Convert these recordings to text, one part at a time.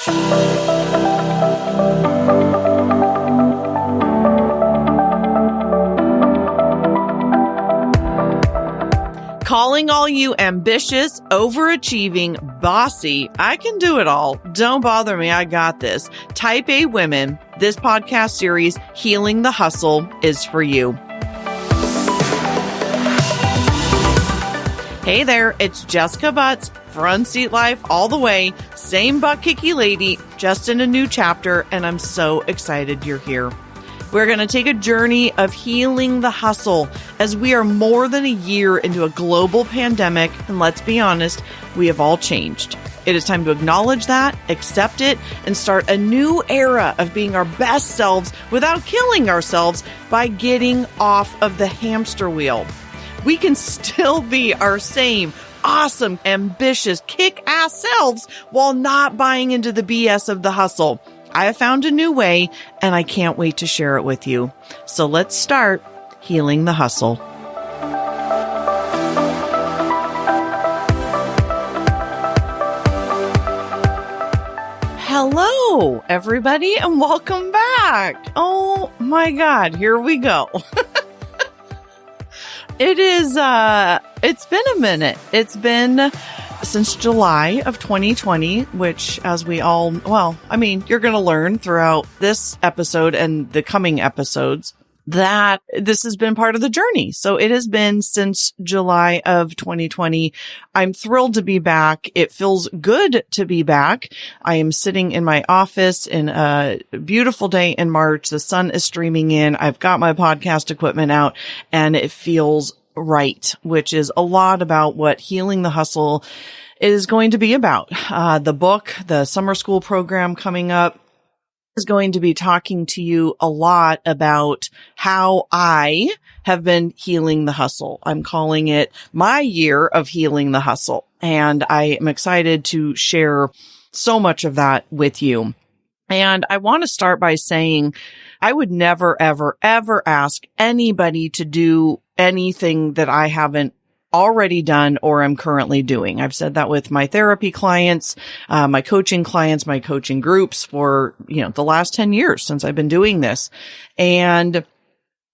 Calling all you ambitious, overachieving, bossy, I can do it all. Don't bother me, I got this. Type A women, this podcast series, Healing the Hustle, is for you. Hey there, it's Jessica Butts, Front Seat Life all the way, same butt-kicky lady, just in a new chapter, and I'm so excited you're here. We're going to take a journey of healing the hustle as we are more than a year into a global pandemic, and let's be honest, we have all changed. It is time to acknowledge that, accept it, and start a new era of being our best selves without killing ourselves by getting off of the hamster wheel. We can still be our same awesome, ambitious, kick-ass selves while not buying into the BS of the hustle. I have found a new way, and I can't wait to share it with you. So let's start healing the hustle. Hello, everybody, and welcome back. Oh my God, here we go. It's been a minute. It's been since July of 2020, which as we all, you're going to learn throughout this episode and the coming episodes that this has been part of the journey. So it has been since July of 2020. I'm thrilled to be back. It feels good to be back. I am sitting in my office in a beautiful day in March. The sun is streaming in. I've got my podcast equipment out and it feels right, which is a lot about what Healing the Hustle is going to be about. The book, the summer school program coming up, is going to be talking to you a lot about how I have been healing the hustle. I'm calling it my year of healing the hustle. And I am excited to share so much of that with you. And I want to start by saying I would never, ever, ever ask anybody to do anything that I haven't already done or am currently doing. I've said that with my therapy clients, my coaching clients, my coaching groups for, the last 10 years since I've been doing this. And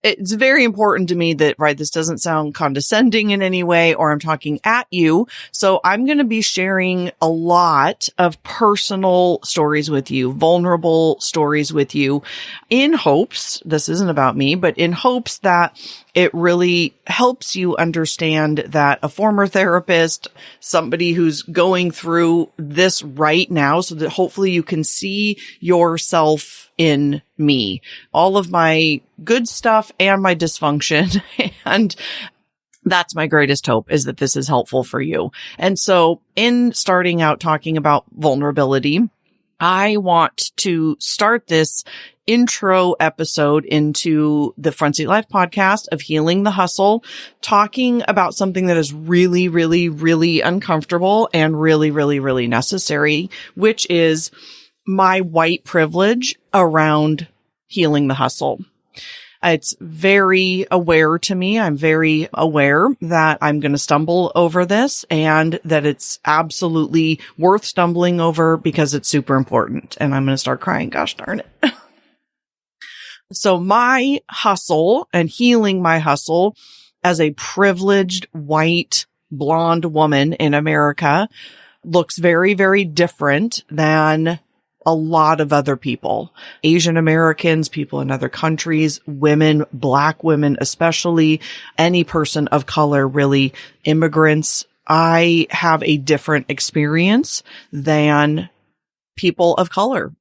it's very important to me that, this doesn't sound condescending in any way or I'm talking at you. So I'm going to be sharing a lot of personal stories with you, vulnerable stories with you in hopes, this isn't about me, but in hopes that it really helps you understand that a former therapist, somebody who's going through this right now, so that hopefully you can see yourself in me, all of my good stuff and my dysfunction. And that's my greatest hope, is that this is helpful for you. And so in starting out talking about vulnerability, I want to start this intro episode into the Front Seat Life podcast of Healing the Hustle, talking about something that is really, really, really uncomfortable and really, really, really necessary, which is my white privilege around healing the hustle. It's very aware to me. I'm very aware that I'm going to stumble over this and that it's absolutely worth stumbling over because it's super important. And I'm going to start crying. Gosh darn it. So my hustle and healing my hustle as a privileged white blonde woman in America looks very, very different than a lot of other people, Asian Americans, people in other countries, women, Black women, especially any person of color, really immigrants. I have a different experience than people of color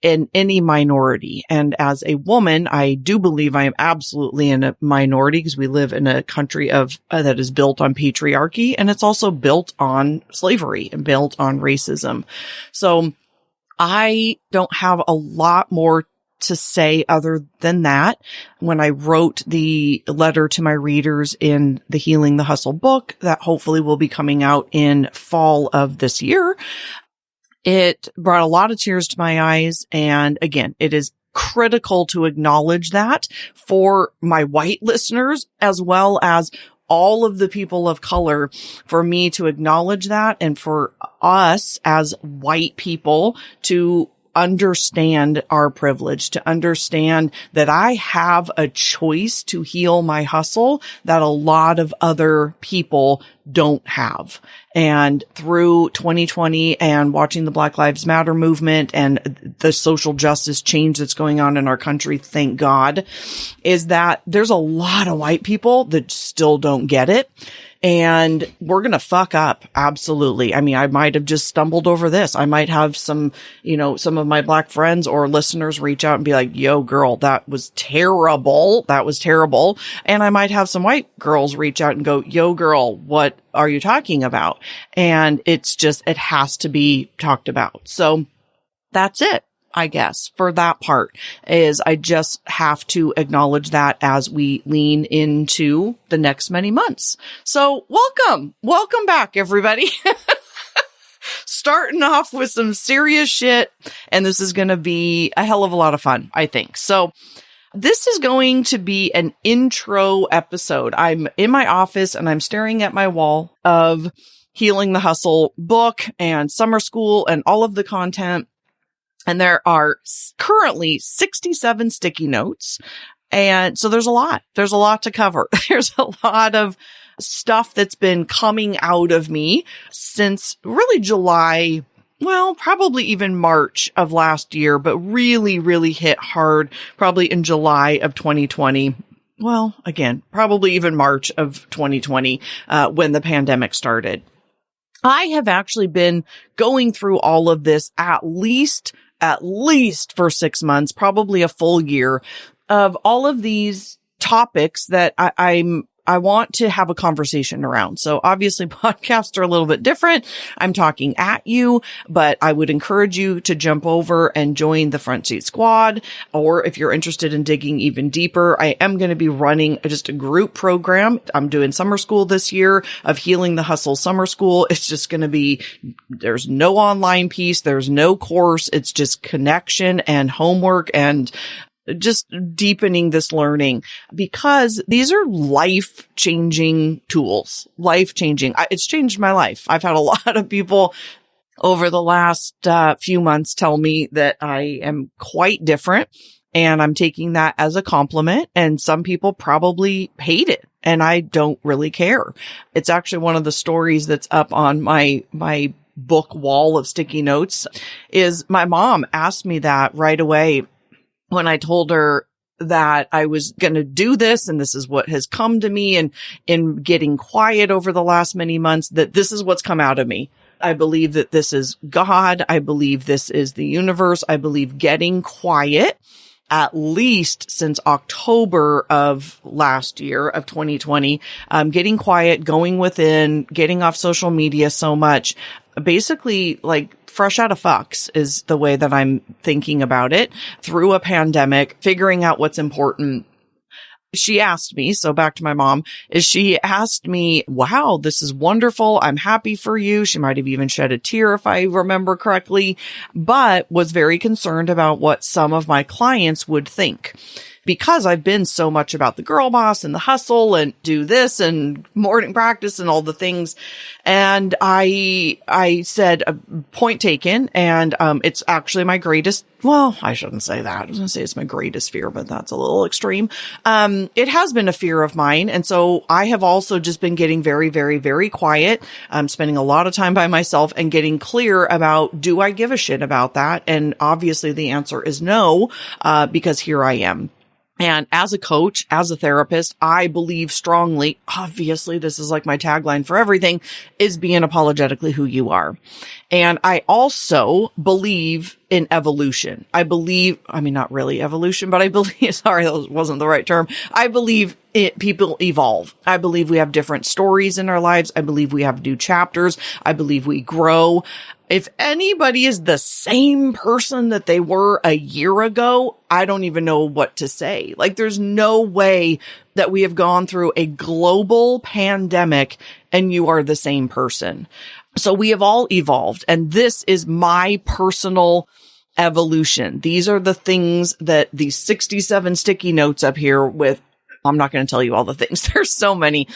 in any minority. And as a woman, I do believe I am absolutely in a minority because we live in a country that is built on patriarchy, and it's also built on slavery and built on racism. So I don't have a lot more to say other than that. When I wrote the letter to my readers in the Healing the Hustle book that hopefully will be coming out in fall of this year, it brought a lot of tears to my eyes. And again, it is critical to acknowledge that for my white listeners, as well as all of the people of color, for me to acknowledge that and for us as white people to understand our privilege, to understand that I have a choice to heal my hustle that a lot of other people don't have. And through 2020 and watching the Black Lives Matter movement and the social justice change that's going on in our country, thank God, is that there's a lot of white people that still don't get it. And we're going to fuck up. Absolutely. I mean, I might have just stumbled over this. I might have some of my Black friends or listeners reach out and be like, yo, girl, that was terrible. That was terrible. And I might have some white girls reach out and go, yo, girl, what are you talking about? And it has to be talked about. So that's it. I guess for that part is I just have to acknowledge that as we lean into the next many months. So welcome back, everybody. Starting off with some serious shit. And this is going to be a hell of a lot of fun, I think. So this is going to be an intro episode. I'm in my office and I'm staring at my wall of Healing the Hustle book and summer school and all of the content. And there are currently 67 sticky notes. And so there's a lot to cover. There's a lot of stuff that's been coming out of me since really July, well, probably even March of last year, but really, really hit hard probably in July of 2020. Well, again, probably even March of 2020, when the pandemic started. I have actually been going through all of this at least for 6 months, probably a full year, of all of these topics that I want to have a conversation around. So obviously podcasts are a little bit different. I'm talking at you, but I would encourage you to jump over and join the Front Seat Squad. Or if you're interested in digging even deeper, I am going to be running just a group program. I'm doing summer school this year of Healing the Hustle Summer School. It's just going to be, there's no online piece. There's no course. It's just connection and homework and just deepening this learning, because these are life-changing tools, life-changing. It's changed my life. I've had a lot of people over the last few months tell me that I am quite different, and I'm taking that as a compliment. And some people probably hate it, and I don't really care. It's actually one of the stories that's up on my book wall of sticky notes. Is my mom asked me that right away when I told her that I was going to do this, and this is what has come to me, and in getting quiet over the last many months, that this is what's come out of me. I believe that this is God. I believe this is the universe. I believe getting quiet, at least since October of last year of 2020, getting quiet, going within, getting off social media so much, basically like fresh out of fucks is the way that I'm thinking about it, through a pandemic, figuring out what's important. She asked me, so back to my mom, she asked me, wow, this is wonderful. I'm happy for you. She might have even shed a tear if I remember correctly, but was very concerned about what some of my clients would think. Because I've been so much about the girl boss and the hustle and do this and morning practice and all the things. And I said, point taken. And, it's actually my greatest, well, I shouldn't say that. I was going to say it's my greatest fear, but that's a little extreme. It has been a fear of mine. And so I have also just been getting very, very, very quiet. I'm spending a lot of time by myself and getting clear about, do I give a shit about that? And obviously the answer is no, because here I am. And as a coach, as a therapist, I believe strongly, obviously this is like my tagline for everything, is be unapologetically who you are. And I also believe in evolution. Not really evolution, but I believe, sorry, that wasn't the right term. I believe people evolve. I believe we have different stories in our lives. I believe we have new chapters. I believe we grow. If anybody is the same person that they were a year ago, I don't even know what to say. Like, there's no way that we have gone through a global pandemic and you are the same person. So we have all evolved, and this is my personal evolution. These are the things that these 67 sticky notes up here with I'm not going to tell you all the things. There's so many.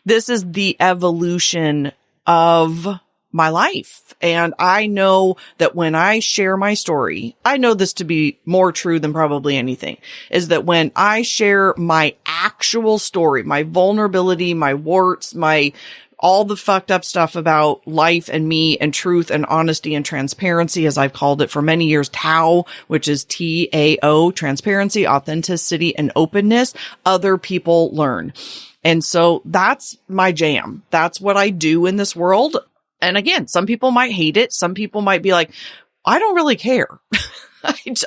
This is the evolution of my life. And I know that when I share my story, I know this to be more true than probably anything, is that when I share my actual story, my vulnerability, my warts, all the fucked up stuff about life and me and truth and honesty and transparency, as I've called it for many years, TAO, which is TAO, transparency, authenticity, and openness, other people learn. And so that's my jam. That's what I do in this world. And again, some people might hate it. Some people might be like, I don't really care.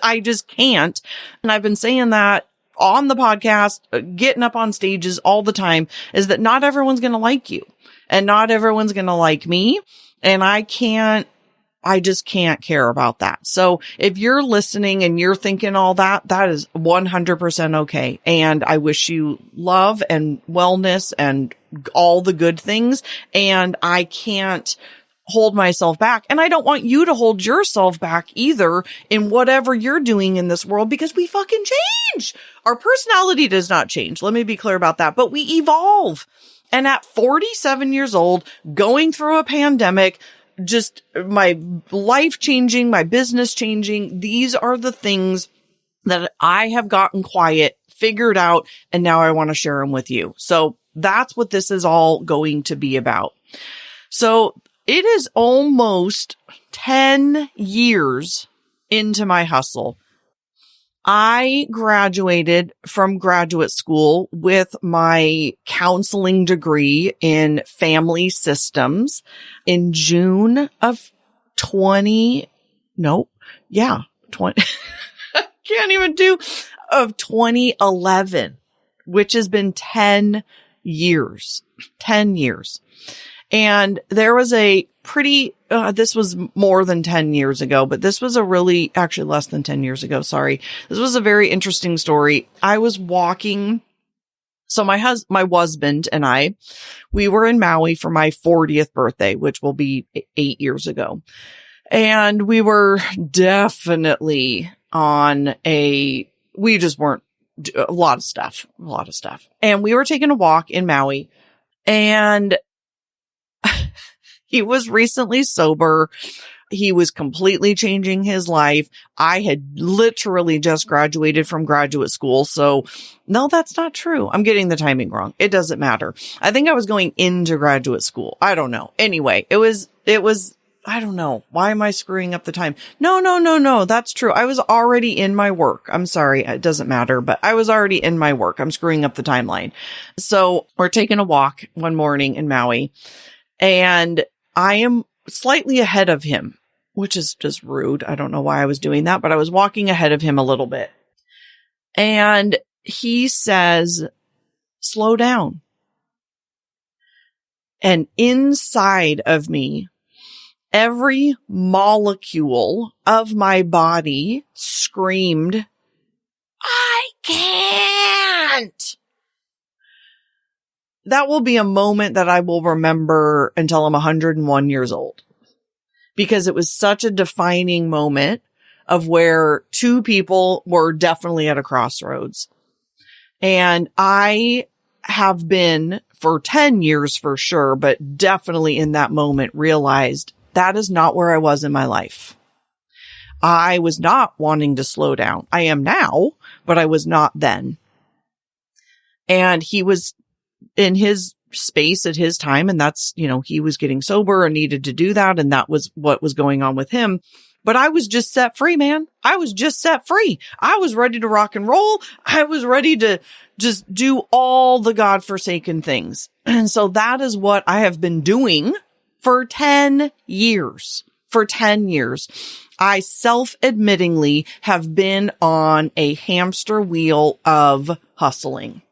I just can't. And I've been saying that on the podcast, getting up on stages all the time, is that not everyone's going to like you. And not everyone's going to like me. And I just can't care about that. So if you're listening and you're thinking all that, that is 100% okay. And I wish you love and wellness and all the good things. And I can't hold myself back. And I don't want you to hold yourself back either in whatever you're doing in this world, because we fucking change. Our personality does not change. Let me be clear about that, but we evolve. And at 47 years old, going through a pandemic, just my life changing, my business changing, these are the things that I have gotten quiet, figured out, and now I want to share them with you. So that's what this is all going to be about. So it is almost 10 years into my hustle. I graduated from graduate school with my counseling degree in family systems in June of 20, can't even do, of 2011, which has been 10 years. And there was a pretty, this was more than 10 years ago, but this was actually less than 10 years ago. Sorry. This was a very interesting story. I was walking. So my husband and I, we were in Maui for my 40th birthday, which will be 8 years ago. And we were definitely we just weren't a lot of stuff. And we were taking a walk in Maui, and he was recently sober. He was completely changing his life. I had literally just graduated from graduate school. So no, that's not true. I'm getting the timing wrong. It doesn't matter. I think I was going into graduate school. I don't know. Anyway, it was, I don't know. Why am I screwing up the time? No. That's true. I was already in my work. I'm sorry. It doesn't matter, but I was already in my work. I'm screwing up the timeline. So we're taking a walk one morning in Maui, and I am slightly ahead of him, which is just rude. I don't know why I was doing that, but I was walking ahead of him a little bit. And he says, slow down. And inside of me, every molecule of my body screamed, I can't. That will be a moment that I will remember until I'm 101 years old, because it was such a defining moment of where two people were definitely at a crossroads. And I have been for 10 years for sure, but definitely in that moment realized that is not where I was in my life. I was not wanting to slow down. I am now, but I was not then. And he was in his space at his time, and that's, he was getting sober and needed to do that, and that was what was going on with him. But I was just set free, man. I was just set free. I was ready to rock and roll. I was ready to just do all the godforsaken things. And so that is what I have been doing for 10 years. For 10 years, I self-admittingly have been on a hamster wheel of hustling.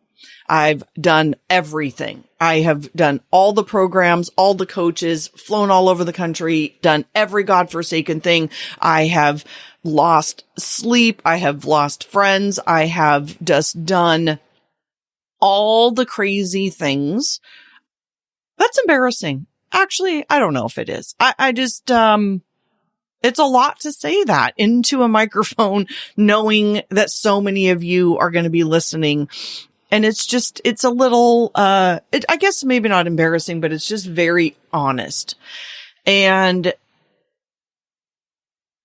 I've done everything. I have done all the programs, all the coaches, flown all over the country, done every godforsaken thing. I have lost sleep. I have lost friends. I have just done all the crazy things. That's embarrassing. Actually, I don't know if it is. I just, it's a lot to say that into a microphone, knowing that so many of you are going to be listening. And it's a little, I guess maybe not embarrassing, but it's just very honest. And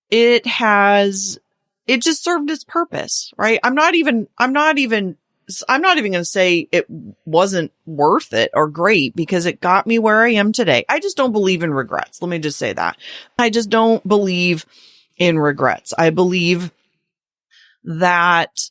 it just served its purpose, right? I'm not even going to say it wasn't worth it or great, because it got me where I am today. I just don't believe in regrets. Let me just say that. I just don't believe in regrets. I believe that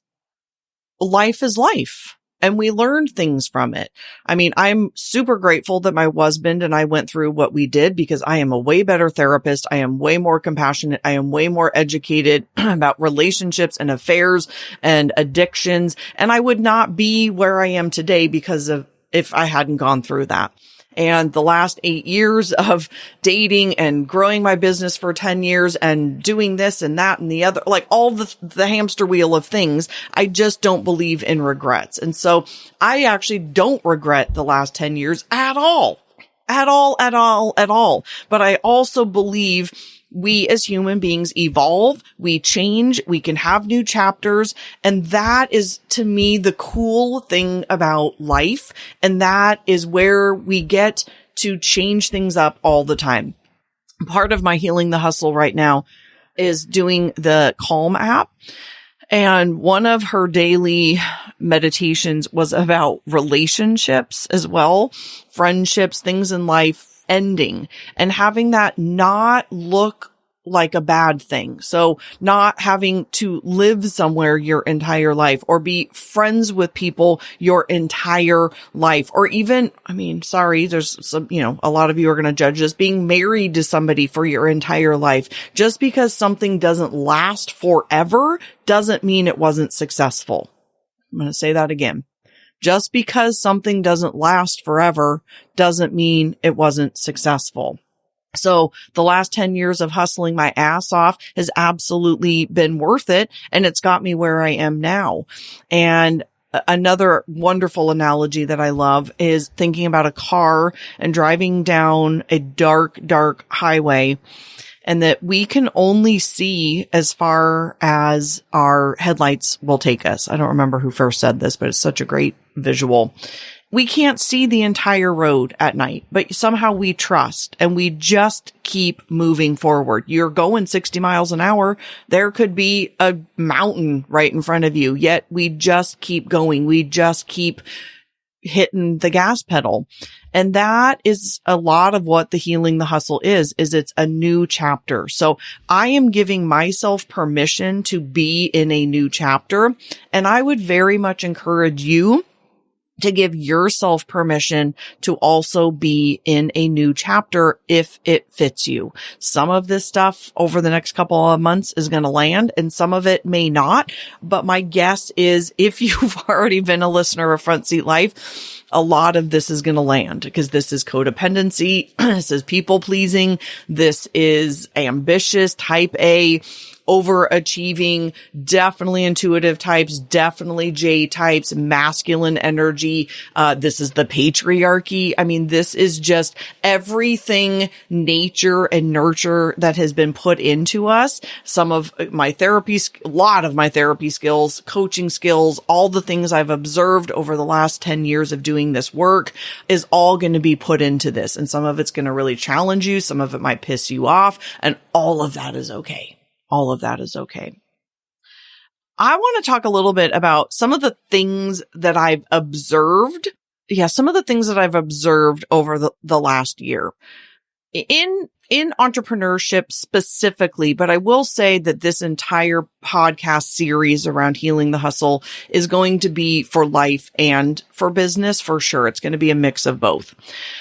life is life and we learned things from it. I mean, I'm super grateful that my husband and I went through what we did, because I am a way better therapist. I am way more compassionate. I am way more educated about relationships and affairs and addictions. And I would not be where I am today because of if I hadn't gone through that. And the last 8 years of dating and growing my business for 10 years and doing this and that and the other, like all the hamster wheel of things, I just don't believe in regrets. And so I actually don't regret the last 10 years at all. At all. But I also believe we as human beings evolve, we change, we can have new chapters. And that is, to me, the cool thing about life. And that is where we get to change things up all the time. Part of my Healing the Hustle right now is doing the Calm app. And one of her daily meditations was about relationships as well, friendships, things in life ending, and having that not look like a bad thing. So not having to live somewhere your entire life or be friends with people your entire life, or even, I mean, sorry, there's some, a lot of you are going to judge this, being married to somebody for your entire life. Just because something doesn't last forever doesn't mean it wasn't successful. I'm going to say that again. Just because something doesn't last forever doesn't mean it wasn't successful. So the last 10 years of hustling my ass off has absolutely been worth it. And it's got me where I am now. And another wonderful analogy that I love is thinking about a car and driving down a dark, dark highway, and that we can only see as far as our headlights will take us. I don't remember who first said this, but it's such a great visual. We can't see the entire road at night, but somehow we trust and we just keep moving forward. You're going 60 miles an hour. There could be a mountain right in front of you, yet we just keep going. We just keep hitting the gas pedal. And that is a lot of what the Healing the Hustle is it's a new chapter. So I am giving myself permission to be in a new chapter. And I would very much encourage you to give yourself permission to also be in a new chapter if it fits you. Some of this stuff over the next couple of months is going to land and some of it may not. But my guess is if you've already been a listener of Front Seat Life, a lot of this is going to land, because this is codependency. This is people pleasing. This is ambitious, type A, overachieving, definitely intuitive types, definitely J types, masculine energy. This is the patriarchy. I mean, this is just everything nature and nurture that has been put into us. Some of my therapy, a lot of my therapy skills, coaching skills, all the things I've observed over the last 10 years of doing this work is all going to be put into this. And some of it's going to really challenge you. Some of it might piss you off, and all of that is okay. All of that is okay. I want to talk a little bit about some of the things that I've observed. Yeah, some of the things that I've observed over the last year in entrepreneurship specifically, but I will say that this entire podcast series around Healing the Hustle is going to be for life and for business for sure. It's going to be a mix of both.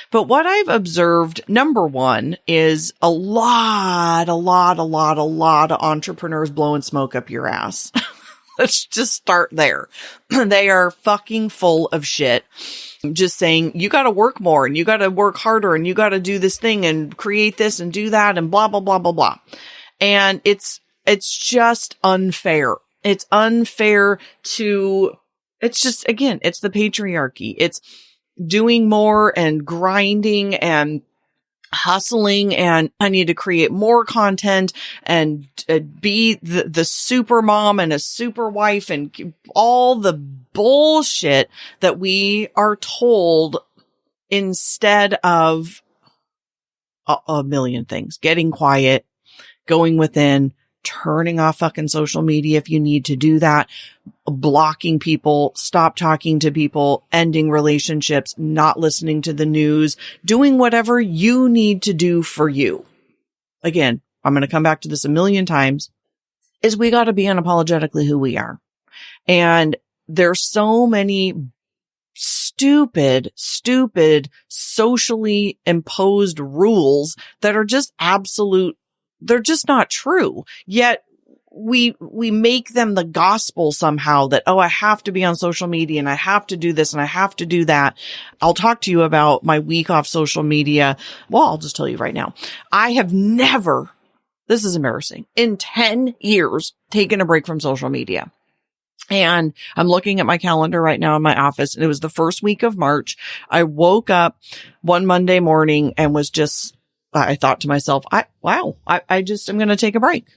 But what I've observed, number one, is a lot of entrepreneurs blowing smoke up your ass. Let's just start there. They are fucking full of shit. Just saying, you got to work more and you got to work harder and you got to do this thing and create this and do that and blah, blah, blah, blah, blah. And it's just unfair. It's unfair it's just, again, it's the patriarchy. It's doing more and grinding and hustling and I need to create more content and be the super mom and a super wife and all the bullshit that we are told instead of a million things. Getting quiet, going within, turning off fucking social media if you need to do that, blocking people, stop talking to people, ending relationships, not listening to the news, doing whatever you need to do for you. Again, I'm going to come back to this a million times, is we got to be unapologetically who we are. And there's so many stupid, socially imposed rules that are just absolute. They're just not true. Yet we make them the gospel somehow that, oh, I have to be on social media and I have to do this and I have to do that. I'll talk to you about my week off social media. Well, I'll just tell you right now. I have never, this is embarrassing, in 10 years taken a break from social media. And I'm looking at my calendar right now in my office, and it was the first week of March. I woke up one Monday morning and was just, I thought to myself, I'm going to take a break.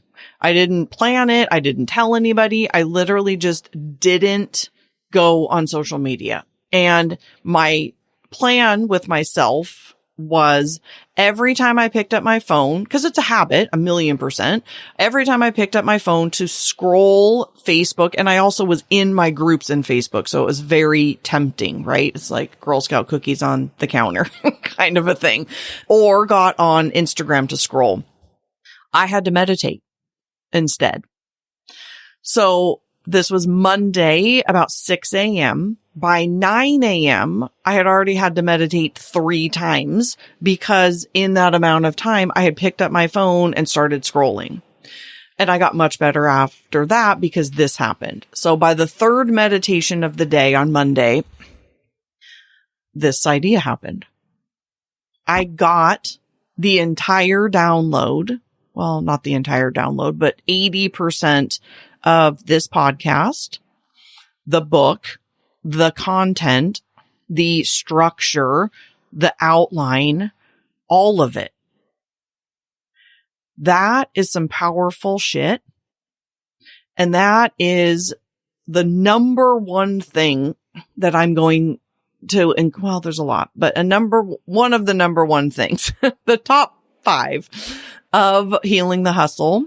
I didn't plan it. I didn't tell anybody. I literally just didn't go on social media. And my plan with myself was every time I picked up my phone, because it's a habit, 1,000,000%, every time I picked up my phone to scroll Facebook, and I also was in my groups in Facebook, so it was very tempting, right? It's like Girl Scout cookies on the counter kind of a thing, or got on Instagram to scroll. I had to meditate instead. So this was Monday about 6 a.m. By 9 a.m., I had already had to meditate 3 times because in that amount of time, I had picked up my phone and started scrolling. And I got much better after that because this happened. So by the 3rd meditation of the day on Monday, this idea happened. I got the entire download. Well, not the entire download, but 80% of this podcast, the book, the content, the structure, the outline, all of it. That is some powerful shit. And that is the number one thing that I'm going to, and well, there's a lot, but one of the number one things, the top 5 of healing the hustle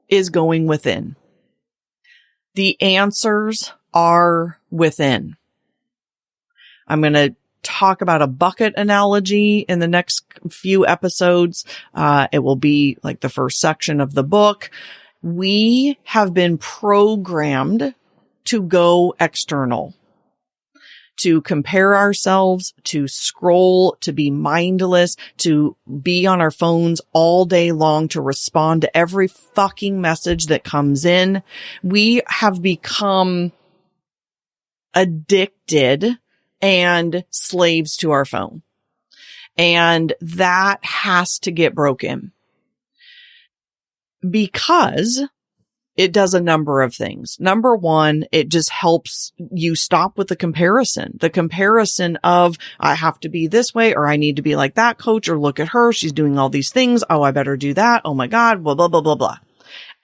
is going within. The answers are within. I'm going to talk about a bucket analogy in the next few episodes. It will be like the first section of the book. We have been programmed to go external, to compare ourselves, to scroll, to be mindless, to be on our phones all day long, to respond to every fucking message that comes in. We have become addicted and slaves to our phone. And that has to get broken because it does a number of things. Number one, it just helps you stop with the comparison of I have to be this way, or I need to be like that coach, or look at her. She's doing all these things. Oh, I better do that. Oh my God, blah, blah, blah, blah, blah.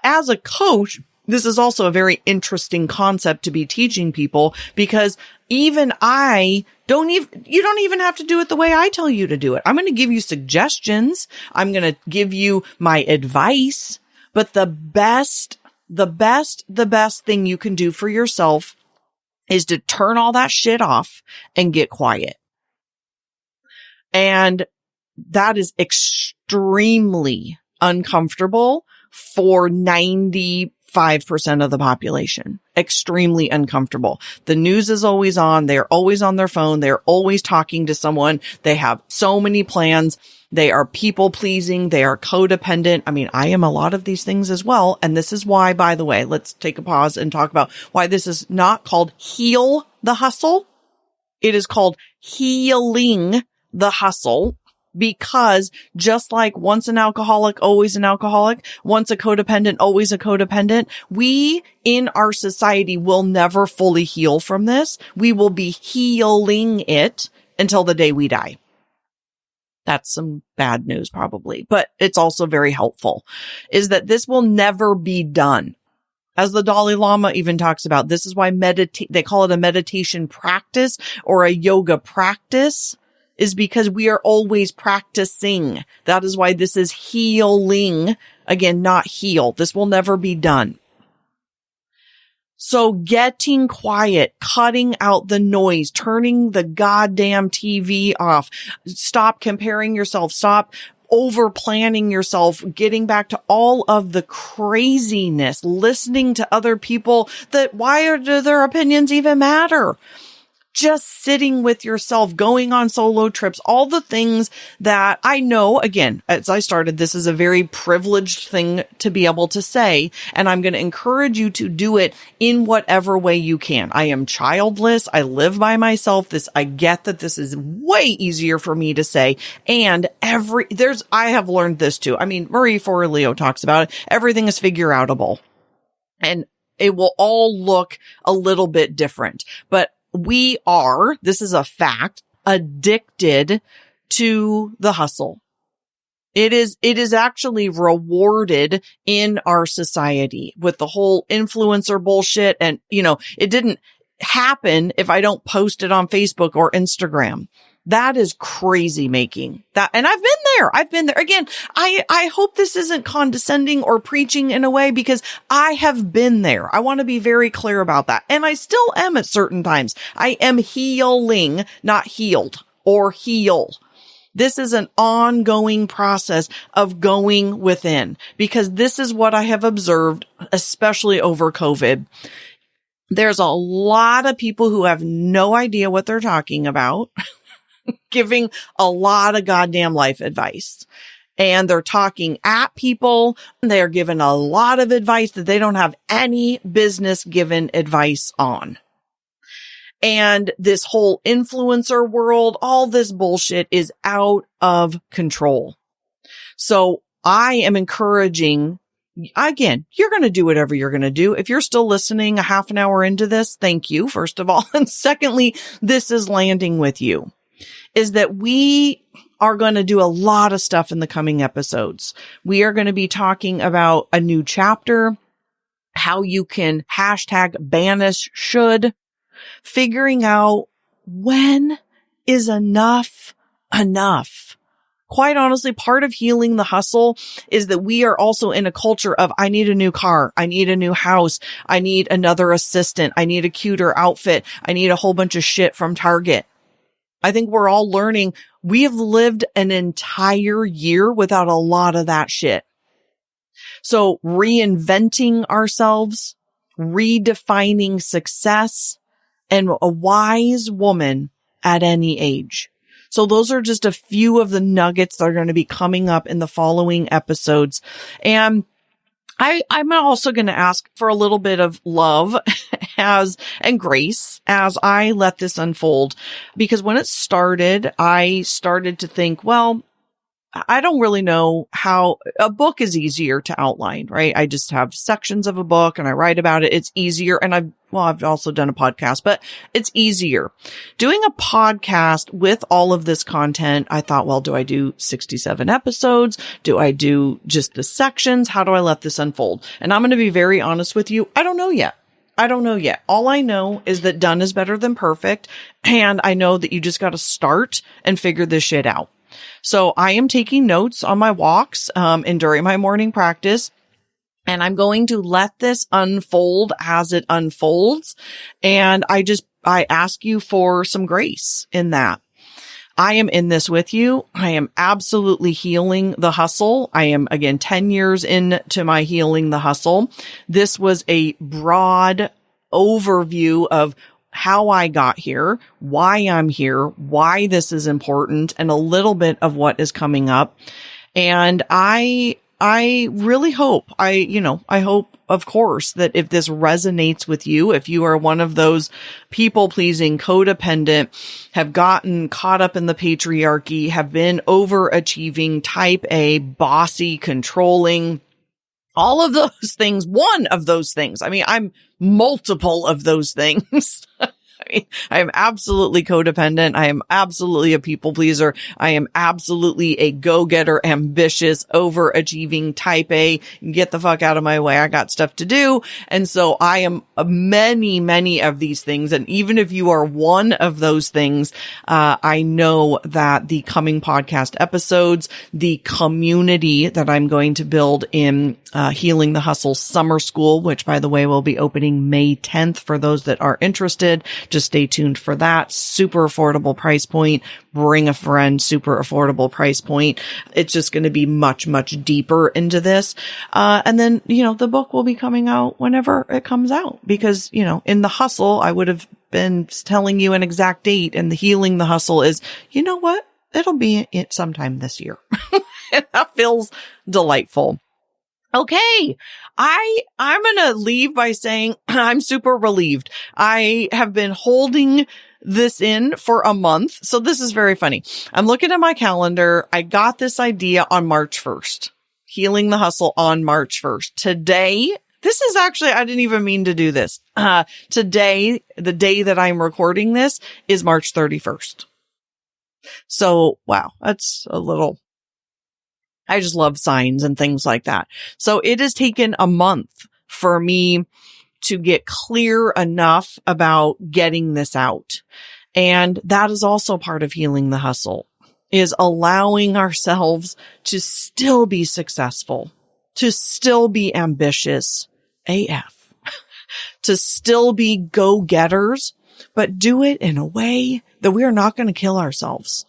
As a coach, this is also a very interesting concept to be teaching people because even you don't even have to do it the way I tell you to do it. I'm going to give you suggestions. I'm going to give you my advice, but the best thing you can do for yourself is to turn all that shit off and get quiet. And that is extremely uncomfortable for 95% of the population. Extremely uncomfortable. The news is always on. They're always on their phone. They're always talking to someone. They have so many plans. They are people pleasing. They are codependent. I mean, I am a lot of these things as well. And this is why, by the way, let's take a pause and talk about why this is not called heal the hustle. It is called healing the hustle. Because just like once an alcoholic, always an alcoholic, once a codependent, always a codependent, we in our society will never fully heal from this. We will be healing it until the day we die. That's some bad news probably, but it's also very helpful, is that this will never be done. As the Dalai Lama even talks about, this is why they call it a meditation practice or a yoga practice, is because we are always practicing. That is why this is healing. Again, not heal. This will never be done. So getting quiet, cutting out the noise, turning the goddamn TV off, stop comparing yourself, stop over planning yourself, getting back to all of the craziness, listening to other people do their opinions even matter? Just sitting with yourself, going on solo trips, all the things that I know, again, as I started, this is a very privileged thing to be able to say, and I'm going to encourage you to do it in whatever way you can. I am childless. I live by myself. I get that this is way easier for me to say. And I have learned this too. I mean, Marie Forleo talks about it. Everything is figure outable, and it will all look a little bit different, but this is a fact, addicted to the hustle. It is actually rewarded in our society with the whole influencer bullshit. And, it didn't happen if I don't post it on Facebook or Instagram. That is crazy making that. And I've been there. Again, I hope this isn't condescending or preaching in a way, because I have been there. I want to be very clear about that. And I still am at certain times. I am healing, not healed or heal. This is an ongoing process of going within, because this is what I have observed, especially over COVID. There's a lot of people who have no idea what they're talking about. Giving a lot of goddamn life advice, and they're talking at people. They're giving a lot of advice that they don't have any business giving advice on. And this whole influencer world, all this bullshit is out of control. So I am encouraging, again, you're going to do whatever you're going to do. If you're still listening a half an hour into this, thank you, first of all. And secondly, this is landing with you. Is that we are going to do a lot of stuff in the coming episodes. We are going to be talking about a new chapter, how you can #banish should, figuring out when is enough. Quite honestly, part of healing the hustle is that we are also in a culture of, I need a new car. I need a new house. I need another assistant. I need a cuter outfit. I need a whole bunch of shit from Target. I think we're all learning. We have lived an entire year without a lot of that shit. So reinventing ourselves, redefining success, and a wise woman at any age. So those are just a few of the nuggets that are going to be coming up in the following episodes. And I'm also going to ask for a little bit of love and grace as I let this unfold, because when it started, I started to think, well, I don't really know how a book is easier to outline, right? I just have sections of a book and I write about it. It's easier. And I've also done a podcast, but it's easier doing a podcast with all of this content. I thought, well, do I do 67 episodes? Do I do just the sections? How do I let this unfold? And I'm going to be very honest with you. I don't know yet. All I know is that done is better than perfect. And I know that you just got to start and figure this shit out. So I am taking notes on my walks, and during my morning practice, and I'm going to let this unfold as it unfolds. And I ask you for some grace in that. I am in this with you. I am absolutely healing the hustle. I am, again, 10 years into my healing the hustle. This was a broad overview of how I got here, why I'm here, why this is important, and a little bit of what is coming up. And I really hope, I hope, of course, that if this resonates with you, if you are one of those people-pleasing, codependent, have gotten caught up in the patriarchy, have been overachieving, type A, bossy, controlling, all of those things, one of those things. I mean, I'm multiple of those things. I am absolutely codependent. I am absolutely a people pleaser. I am absolutely a go-getter, ambitious, overachieving type A. Get the fuck out of my way. I got stuff to do. And so I am many, many of these things. And even if you are one of those things, I know that the coming podcast episodes, the community that I'm going to build in Healing the Hustle Summer School, which by the way will be opening May 10th for those that are interested. Just stay tuned for that. Super affordable price point. Bring a friend, super affordable price point. It's just going to be much, much deeper into this. And then, the book will be coming out whenever it comes out because, in the hustle, I would have been telling you an exact date, and the Healing the Hustle is, you know what? It'll be sometime this year. And that feels delightful. Okay. I'm going to leave by saying I'm super relieved. I have been holding this in for a month. So this is very funny. I'm looking at my calendar. I got this idea on March 1st, Healing the Hustle on March 1st. Today, this is actually, I didn't even mean to do this. Today, the day that I'm recording this is March 31st. So, wow, that's a little, I just love signs and things like that. So it has taken a month for me to get clear enough about getting this out. And that is also part of Healing the Hustle, is allowing ourselves to still be successful, to still be ambitious AF, to still be go-getters, but do it in a way that we are not going to kill ourselves.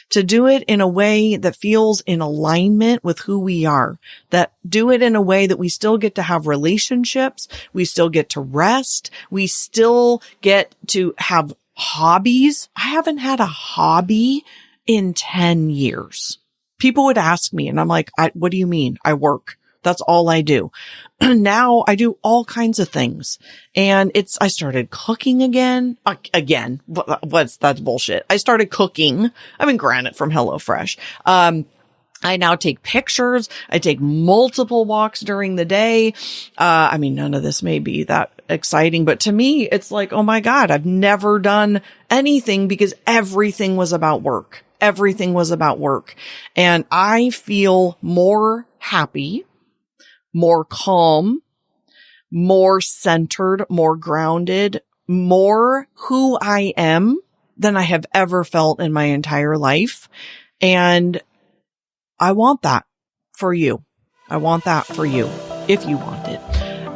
To do it in a way that feels in alignment with who we are, that do it in a way that we still get to have relationships, we still get to rest, we still get to have hobbies. I haven't had a hobby in 10 years. People would ask me and I'm like, what do you mean? I work. That's all I do. Now I do all kinds of things. And I started cooking again. That's bullshit. I started cooking. I mean, granted from HelloFresh. I now take pictures. I take multiple walks during the day. None of this may be that exciting, but to me, it's like, oh my God, I've never done anything because everything was about work. Everything was about work. And I feel more happy, more calm, more centered, more grounded, more who I am than I have ever felt in my entire life. And I want that for you. I want that for you if you want it.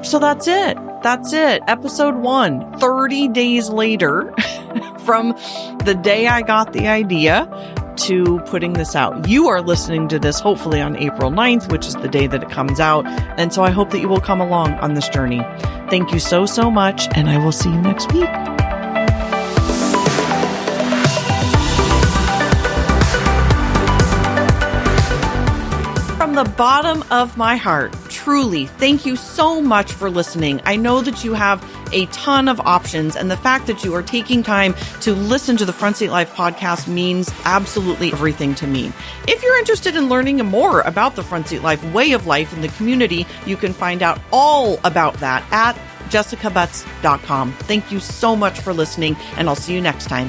So that's it. That's it. Episode 1, 30 days later from the day I got the idea to putting this out. You are listening to this hopefully on April 9th, which is the day that it comes out. And so I hope that you will come along on this journey. Thank you so, so much. And I will see you next week. From the bottom of my heart, truly, thank you so much for listening. I know that you have a ton of options, and the fact that you are taking time to listen to the Front Seat Life podcast means absolutely everything to me. If you're interested in learning more about the Front Seat Life way of life in the community, you can find out all about that at jessicabutts.com. Thank you so much for listening, and I'll see you next time.